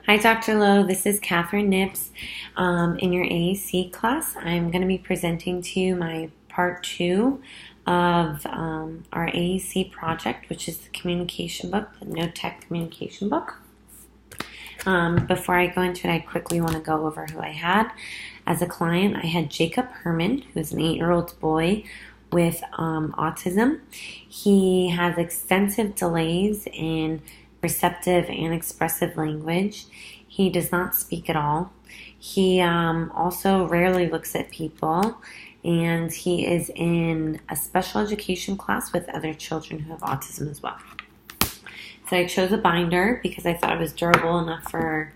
Hi, Dr. Lowe. This is Katherine Knips. In your AAC class, I'm going to be presenting to you my part 2 of our AAC project, which is the communication book, the No Tech communication book. Before I go into it, I quickly want to go over who I had. As a client, I had Jacob Herman, who's an 8-year-old boy with autism. He has extensive delays in receptive and expressive language. He does not speak at all. He also rarely looks at people, and he is in a special education class with other children who have autism as well. So I chose a binder because I thought it was durable enough for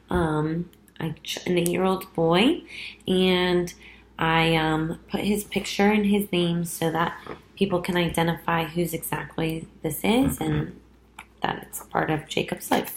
an 8-year-old boy, and I put his picture and his name so that people can identify whose exactly this is and that it's part of Jacob's life.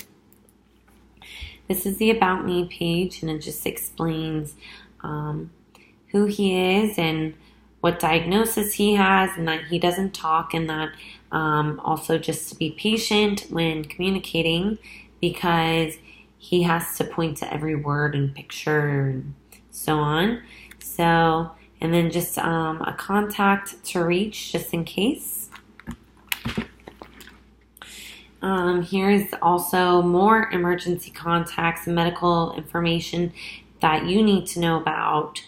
This is the About Me page, and it just explains who he is and what diagnosis he has, and that he doesn't talk, and that also just to be patient when communicating because he has to point to every word and picture and so on. So, and then just a contact to reach just in case. Here's also more emergency contacts and medical information that you need to know about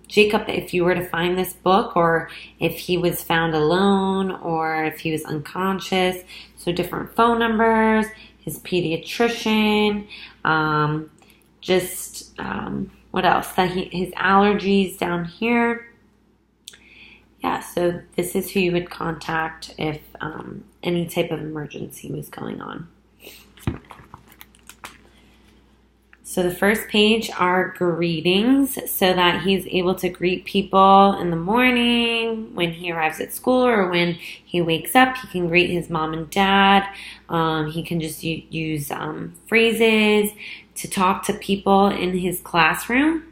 Jacob if you were to find this book, or if he was found alone, or if he was unconscious. So different phone numbers, his pediatrician, what else? His allergies down here. Yeah, so this is who you would contact if any type of emergency was going on. So the first page are greetings, so that he's able to greet people in the morning, when he arrives at school, or when he wakes up. He can greet his mom and dad. He can just use phrases to talk to people in his classroom.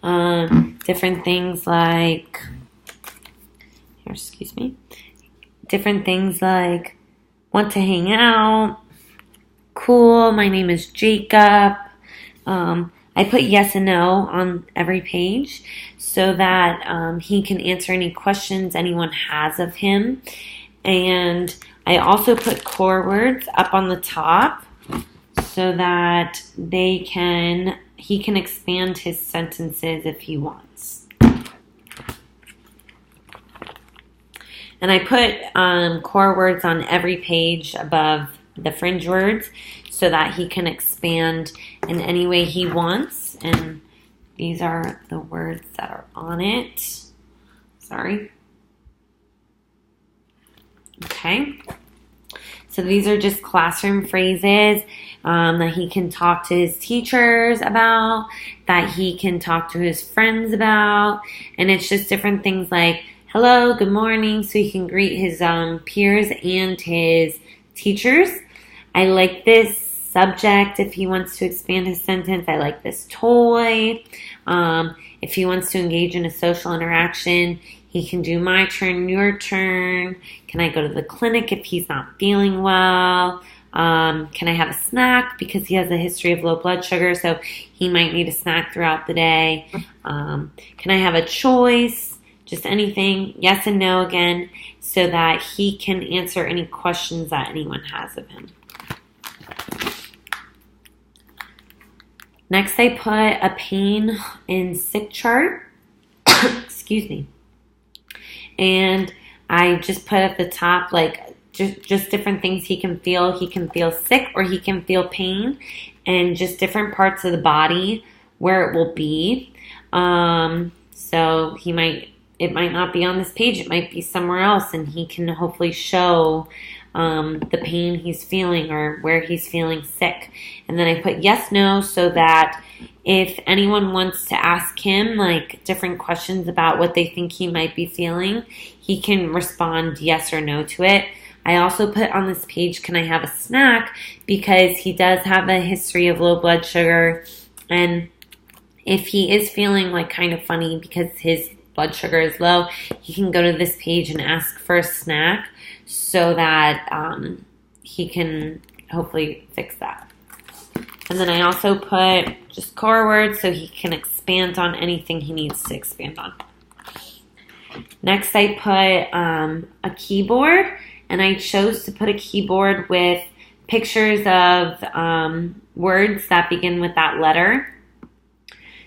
Different things like... Different things like want to hang out, cool, my name is Jacob. I put yes and no on every page so that he can answer any questions anyone has of him. And I also put core words up on the top so that he can expand his sentences if he wants. And I put core words on every page above the fringe words so that he can expand in any way he wants. And these are the words that are on it. Sorry. Okay. So these are just classroom phrases that he can talk to his teachers about, that he can talk to his friends about. And it's just different things like, hello, good morning, so he can greet his peers and his teachers. I like this subject if he wants to expand his sentence. I like this toy. If he wants to engage in a social interaction, he can do my turn, your turn. Can I go to the clinic if he's not feeling well? Can I have a snack? Because he has a history of low blood sugar, so he might need a snack throughout the day. Can I have a choice? Just anything, yes and no again, so that he can answer any questions that anyone has of him. Next, I put a pain and sick chart. Excuse me. And I just put at the top, like, just different things he can feel. He can feel sick or he can feel pain, and just different parts of the body where it will be. So it might not be on this page, it might be somewhere else, and he can hopefully show the pain he's feeling or where he's feeling sick. And then I put yes, no, so that if anyone wants to ask him like different questions about what they think he might be feeling, he can respond yes or no to it. I also put on this page, can I have a snack? Because he does have a history of low blood sugar, and if he is feeling like kind of funny because his blood sugar is low, he can go to this page and ask for a snack so that he can hopefully fix that. And then I also put just core words so he can expand on anything he needs to expand on. Next, I put a keyboard, and I chose to put a keyboard with pictures of words that begin with that letter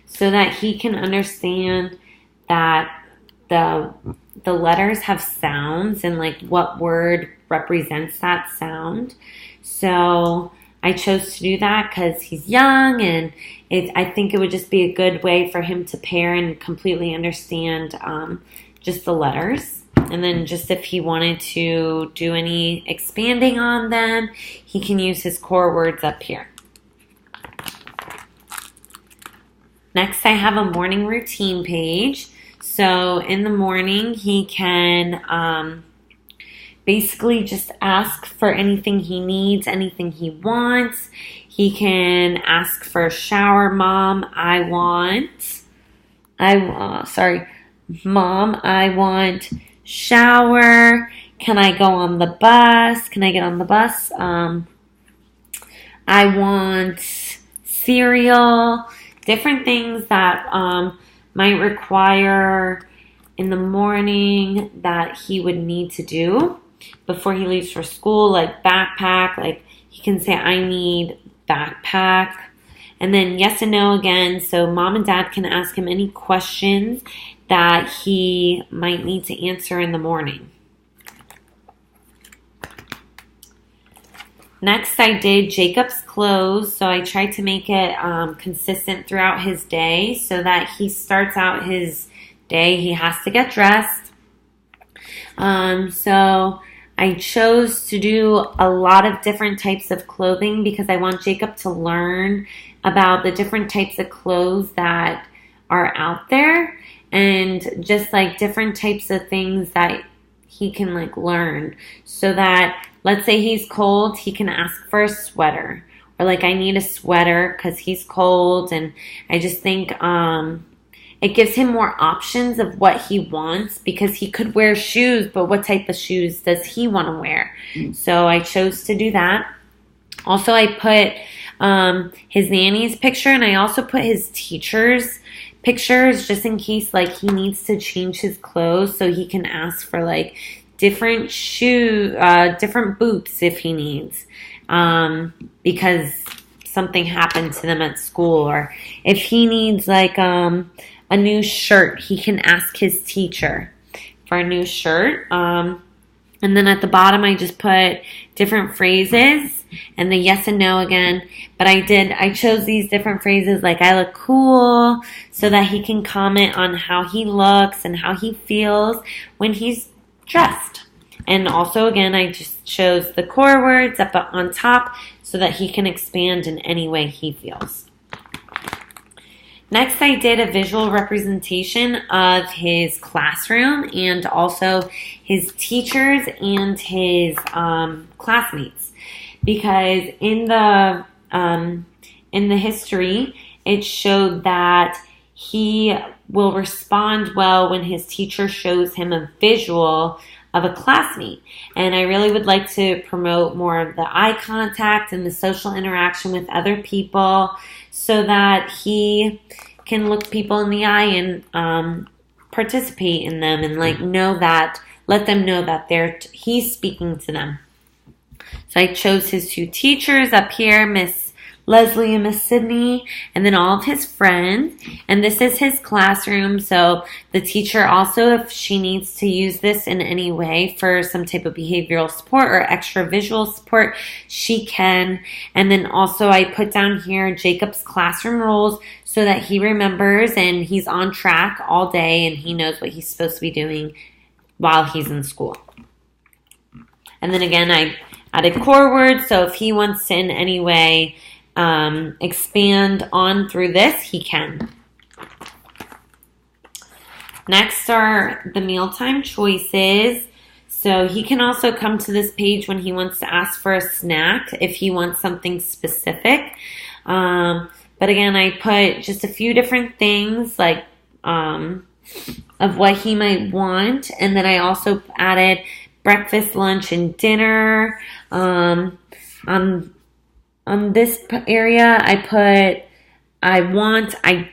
so that he can understand that the letters have sounds and like what word represents that sound. So I chose to do that because he's young, and I think it would just be a good way for him to pair and completely understand just the letters. And then just if he wanted to do any expanding on them, he can use his core words up here. Next, I have a morning routine page. So in the morning, he can basically just ask for anything he needs, anything he wants. He can ask for a shower. Mom, I want shower. Can I go on the bus? Can I get on the bus? I want cereal. Different things that might require in the morning that he would need to do before he leaves for school, like backpack. Like he can say, I need backpack. And then yes and no again. So mom and dad can ask him any questions that he might need to answer in the morning. Next, I did Jacob's clothes. So I tried to make it consistent throughout his day so that he starts out his day, he has to get dressed. So I chose to do a lot of different types of clothing because I want Jacob to learn about the different types of clothes that are out there, and just like different types of things that he can like learn, so that let's say he's cold, he can ask for a sweater, or like I need a sweater because he's cold. And I just think it gives him more options of what he wants, because he could wear shoes, but what type of shoes does he want to wear? So I chose to do that. Also, I put his nanny's picture, and I also put his teacher's pictures just in case like he needs to change his clothes, so he can ask for like different different boots if he needs, because something happened to them at school. Or if he needs like a new shirt, he can ask his teacher for a new shirt. And then at the bottom, I just put different phrases and the yes and no again. But I chose these different phrases like I look cool, so that he can comment on how he looks and how he feels when he's dressed. And also, again, I just chose the core words up on top so that he can expand in any way he feels. Next, I did a visual representation of his classroom and also his teachers and his classmates, because in the history, it showed that he will respond well when his teacher shows him a visual of a classmate. And I really would like to promote more of the eye contact and the social interaction with other people, so that he can look people in the eye and participate in them, and like let them know that he's speaking to them. So I chose his two teachers up here, Miss Leslie and Miss Sydney, and then all of his friends. And this is his classroom. So the teacher also, if she needs to use this in any way for some type of behavioral support or extra visual support, she can. And then also I put down here Jacob's classroom rules so that he remembers and he's on track all day and he knows what he's supposed to be doing while he's in school. And then again, I added core words. So if he wants to in any way expand on through this, he can. Next are the mealtime choices. So he can also come to this page when he wants to ask for a snack if he wants something specific. But again, I put just a few different things like of what he might want. And then I also added breakfast, lunch, and dinner. on this area, I put I want, I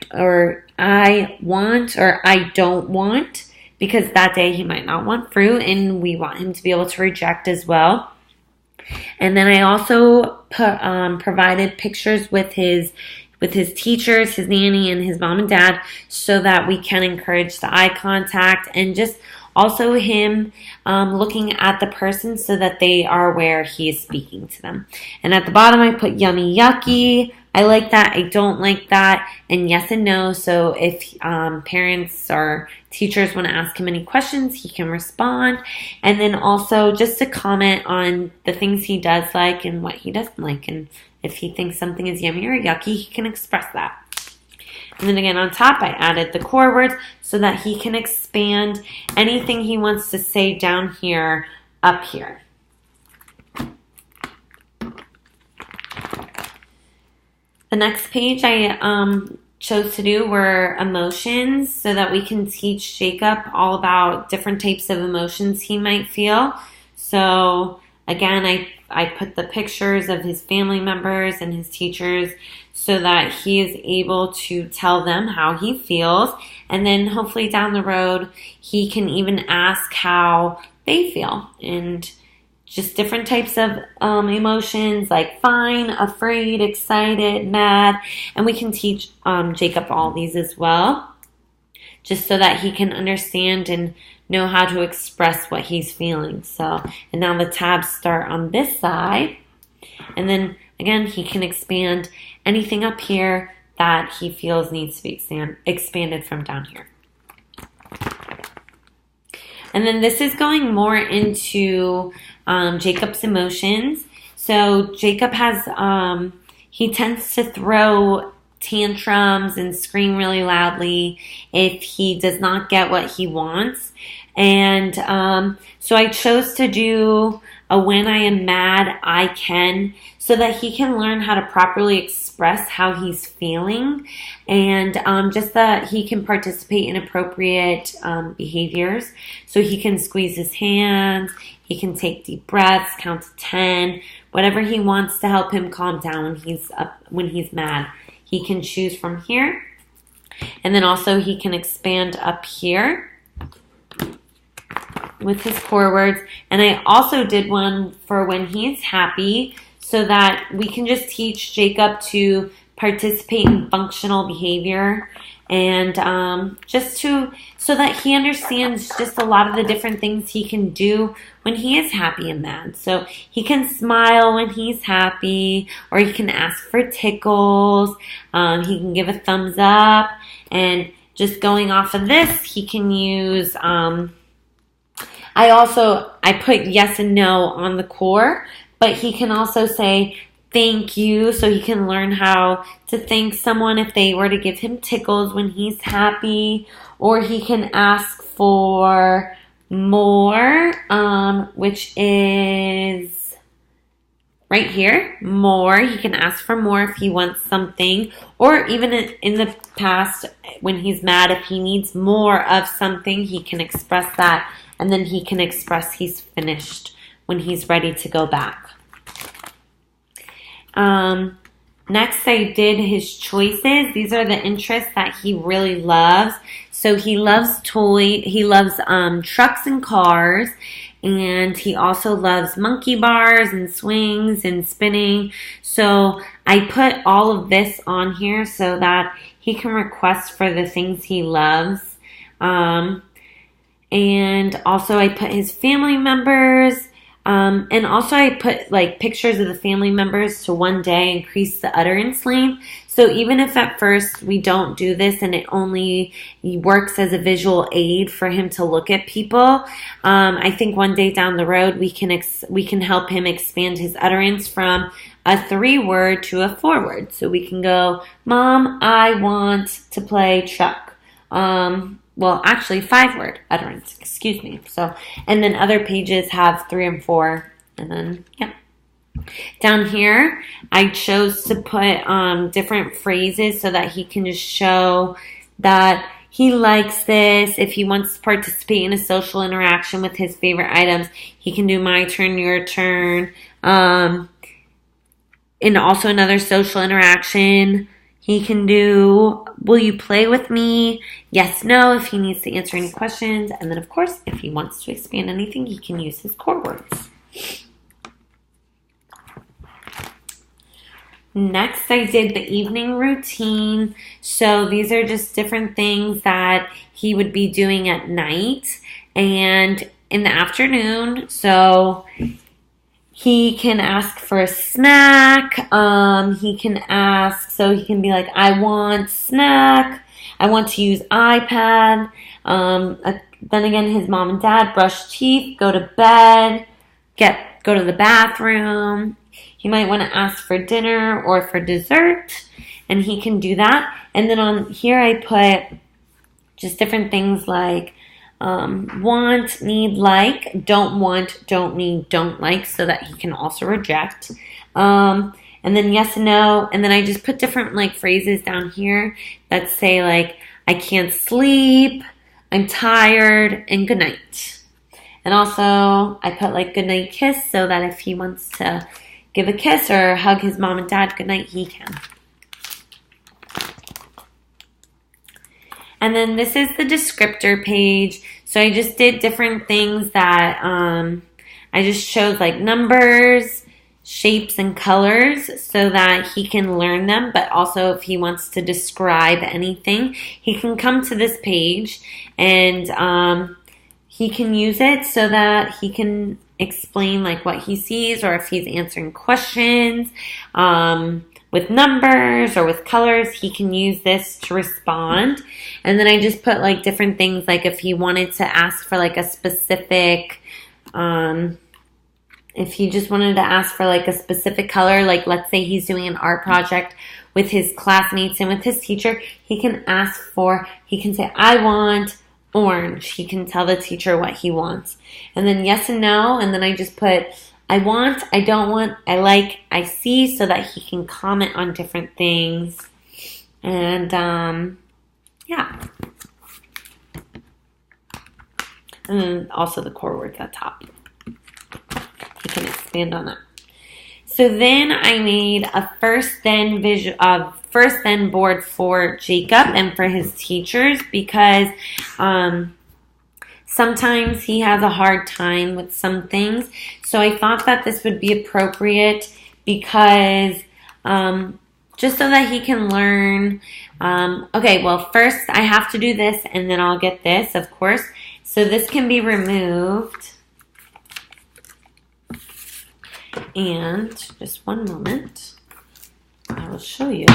don't want, because that day he might not want fruit and we want him to be able to reject as well. And then I also provided pictures with his teachers, his nanny, and his mom and dad, so that we can encourage the eye contact and just also him looking at the person so that they are aware he is speaking to them. And at the bottom I put yummy, yucky. I like that, I don't like that, and yes and no. So if parents or teachers want to ask him any questions, he can respond. And then also just to comment on the things he does like and what he doesn't like. And if he thinks something is yummy or yucky, he can express that. And then again on top, I added the core words so that he can expand anything he wants to say down here, up here. The next page I chose to do were emotions so that we can teach Jacob all about different types of emotions he might feel. So again, I put the pictures of his family members and his teachers so that he is able to tell them how he feels. And then hopefully down the road, he can even ask how they feel. And just different types of emotions like fine, afraid, excited, mad. And we can teach Jacob all these as well, just so that he can understand and know how to express what he's feeling. So, and now the tabs start on this side. And then again, he can expand anything up here that he feels needs to be expanded from down here. And then this is going more into Jacob's emotions. So Jacob has, he tends to throw tantrums and scream really loudly if he does not get what he wants. And so I chose to do a when I am mad, I can, so that he can learn how to properly express how he's feeling, and just that he can participate in appropriate behaviors. So he can squeeze his hands, he can take deep breaths, count to 10, whatever he wants to help him calm down when he's mad. He can choose from here. And then also he can expand up here with his core words. And I also did one for when he's happy, so that we can just teach Jacob to participate in functional behavior, and so that he understands just a lot of the different things he can do when he is happy and mad. So he can smile when he's happy, or he can ask for tickles, he can give a thumbs up, and just going off of this, he can use I put yes and no on the core, but he can also say thank you, so he can learn how to thank someone if they were to give him tickles when he's happy. Or he can ask for more, which is right here, more. He can ask for more if he wants something. Or even in the past, when he's mad, if he needs more of something, he can express that. And then he can express he's finished when he's ready to go back. Next, I did his choices. These are the interests that he really loves. So he loves trucks and cars, and he also loves monkey bars and swings and spinning. So I put all of this on here so that he can request for the things he loves. And also I put his family members, and also I put like pictures of the family members to one day increase the utterance length. So even if at first we don't do this and it only works as a visual aid for him to look at people, I think one day down the road we can help him expand his utterance from a 3-word to a 4-word. So we can go, Mom, I want to play truck. Well, actually 5-word utterance, excuse me. So, and then other pages have 3 and 4, and then, yeah. Down here, I chose to put different phrases so that he can just show that he likes this. If he wants to participate in a social interaction with his favorite items, he can do my turn, your turn. and also another social interaction. He can do, will you play with me? Yes, no, if he needs to answer any questions. And then, of course, if he wants to expand anything, he can use his core words. Next, I did the evening routine. So these are just different things that he would be doing at night and in the afternoon. So he can ask for a snack. He can ask, so he can be like, I want snack. I want to use iPad. Then again, his mom and dad brush teeth, go to bed, go to the bathroom. He might want to ask for dinner or for dessert, and he can do that. And then on here, I put just different things like want, need, like, don't want, don't need, don't like, so that he can also reject. And then yes and no. And then I just put different like phrases down here that say like, I can't sleep, I'm tired, and good night. And also I put like good night kiss, so that if he wants to give a kiss or hug his mom and dad good night, he can. And then this is the descriptor page. So I just did different things that I just showed like numbers, shapes, and colors so that he can learn them. But also if he wants to describe anything, he can come to this page and he can use it so that he can explain like what he sees, or if he's answering questions with numbers or with colors, he can use this to respond. And then I just put like different things, like if he wanted to ask for like a specific if he just wanted to ask for like a specific color, like let's say he's doing an art project with his classmates and with his teacher, he can say, I want orange. He can tell the teacher what he wants. And then yes and no. And then I just put I want, I don't want, I like, I see, so that he can comment on different things. And yeah. And then also the core words at top. He can expand on that. So then I made a first then board for Jacob and for his teachers, because sometimes he has a hard time with some things. So I thought that this would be appropriate because just so that he can learn. Okay, well, first I have to do this and then I'll get this, of course. So this can be removed. And just one moment, I will show you.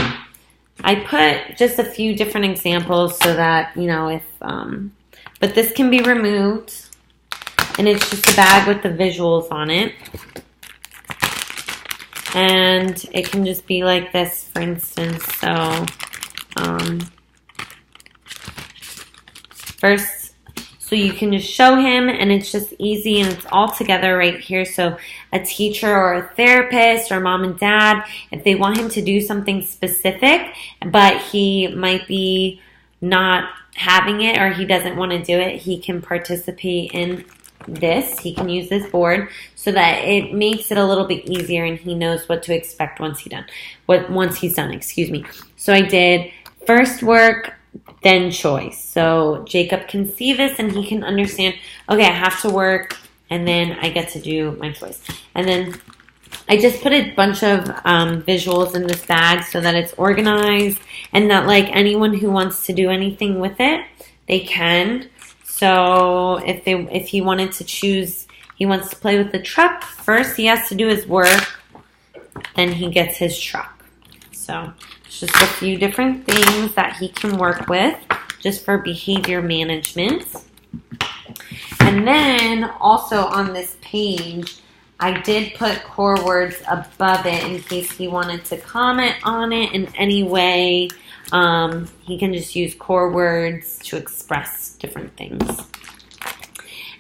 I put just a few different examples so that, you know, if, but this can be removed, and it's just a bag with the visuals on it. And it can just be like this, for instance. So, first, so you can just show him, and it's just easy, and it's all together right here. So a teacher or a therapist or mom and dad, if they want him to do something specific, but he might be not having it or he doesn't want to do it, he can participate in this. He can use this board so that it makes it a little bit easier and he knows what to expect once he's done, excuse me. So I did first work, then choice. So Jacob can see this and he can understand, okay, I have to work and then I get to do my choice. And then I just put a bunch of visuals in this bag so that it's organized and that like anyone who wants to do anything with it, they can. So if he wanted to choose, he wants to play with the truck, first he has to do his work, then he gets his truck. So it's just a few different things that he can work with just for behavior management. And then also on this page, I did put core words above it in case he wanted to comment on it in any way. He can just use core words to express different things.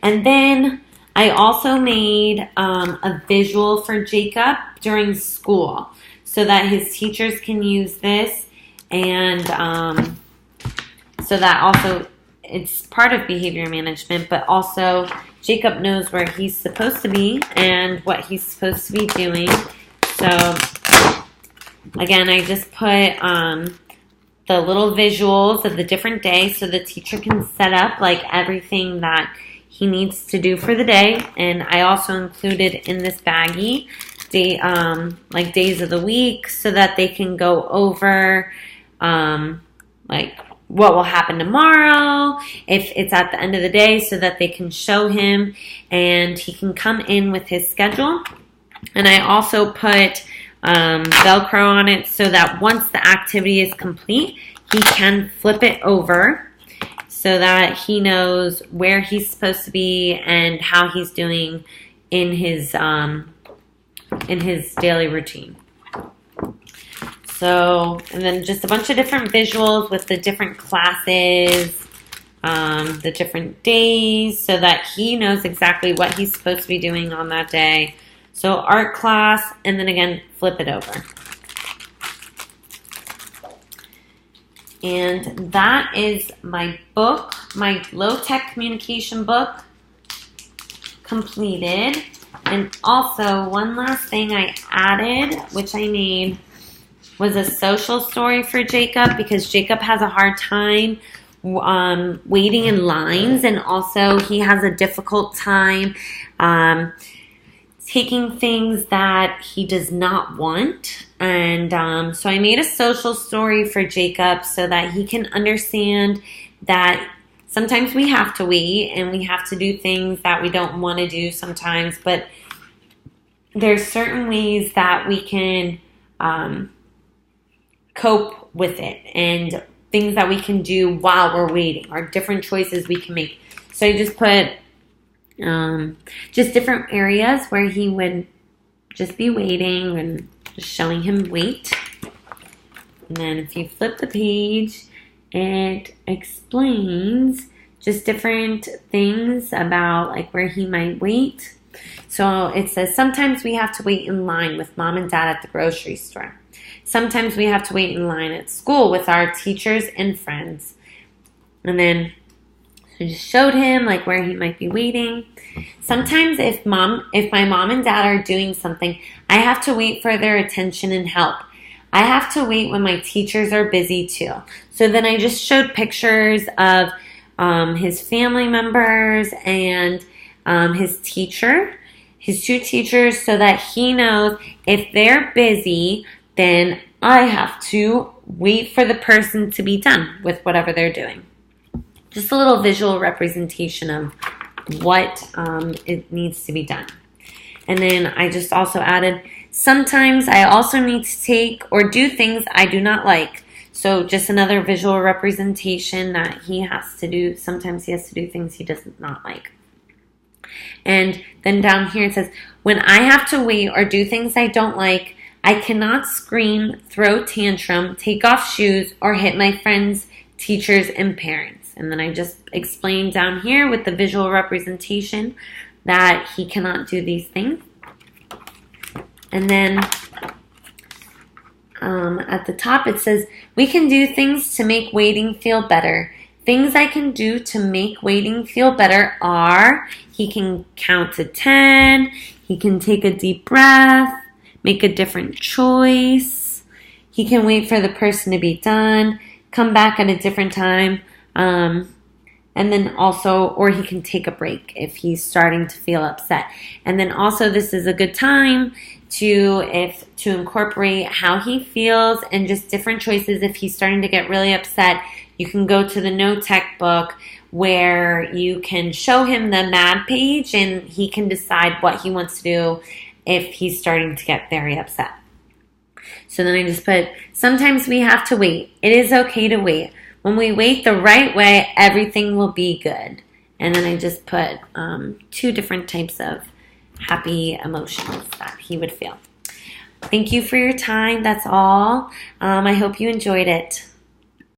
And then I also made a visual for Jacob during school so that his teachers can use this, and so that also it's part of behavior management, but also Jacob knows where he's supposed to be and what he's supposed to be doing. So again, I just put the little visuals of the different days so the teacher can set up like everything that he needs to do for the day. And I also included in this baggie like days of the week so that they can go over like what will happen tomorrow if it's at the end of the day, so that they can show him and he can come in with his schedule. And I also put Velcro on it so that once the activity is complete, he can flip it over so that he knows where he's supposed to be and how he's doing in his daily routine. So, and then just a bunch of different visuals with the different classes, the different days, so that he knows exactly what he's supposed to be doing on that day. So art class, and then again, flip it over. And that is my book, my low-tech communication book, completed. And also, one last thing I added, which I made, was a social story for Jacob, because Jacob has a hard time waiting in lines, and also he has a difficult time taking things that he does not want. And so I made a social story for Jacob so that he can understand that sometimes we have to wait and we have to do things that we don't want to do sometimes, but there's certain ways that we can cope with it, and things that we can do while we're waiting, or different choices we can make. So I just put just different areas where he would just be waiting and just showing him wait. And then if you flip the page, it explains just different things about like where he might wait. So it says, sometimes we have to wait in line with mom and dad at the grocery store. Sometimes we have to wait in line at school with our teachers and friends. And then I just showed him like where he might be waiting. Sometimes if my mom and dad are doing something, I have to wait for their attention and help. I have to wait when my teachers are busy too. So then I just showed pictures of his family members and his teacher, his two teachers, so that he knows if they're busy, then I have to wait for the person to be done with whatever they're doing. Just a little visual representation of what it needs to be done. And then I just also added, sometimes I also need to take or do things I do not like. So just another visual representation that he has to do. Sometimes he has to do things he does not like. And then down here it says, when I have to wait or do things I don't like, I cannot scream, throw tantrum, take off shoes, or hit my friends, teachers, and parents. And then I just explained down here with the visual representation that he cannot do these things. And then at the top it says, we can do things to make waiting feel better. Things I can do to make waiting feel better are, he can count to 10, he can take a deep breath, make a different choice, he can wait for the person to be done, come back at a different time, and then also, or he can take a break if he's starting to feel upset. And then also this is a good time to incorporate how he feels and just different choices. If he's starting to get really upset, you can go to the No Tech book where you can show him the mad page and he can decide what he wants to do if he's starting to get very upset. So then I just put, sometimes we have to wait. It is okay to wait. When we wait the right way, everything will be good. And then I just put 2 different types of happy emotions that he would feel. Thank you for your time. That's all. I hope you enjoyed it.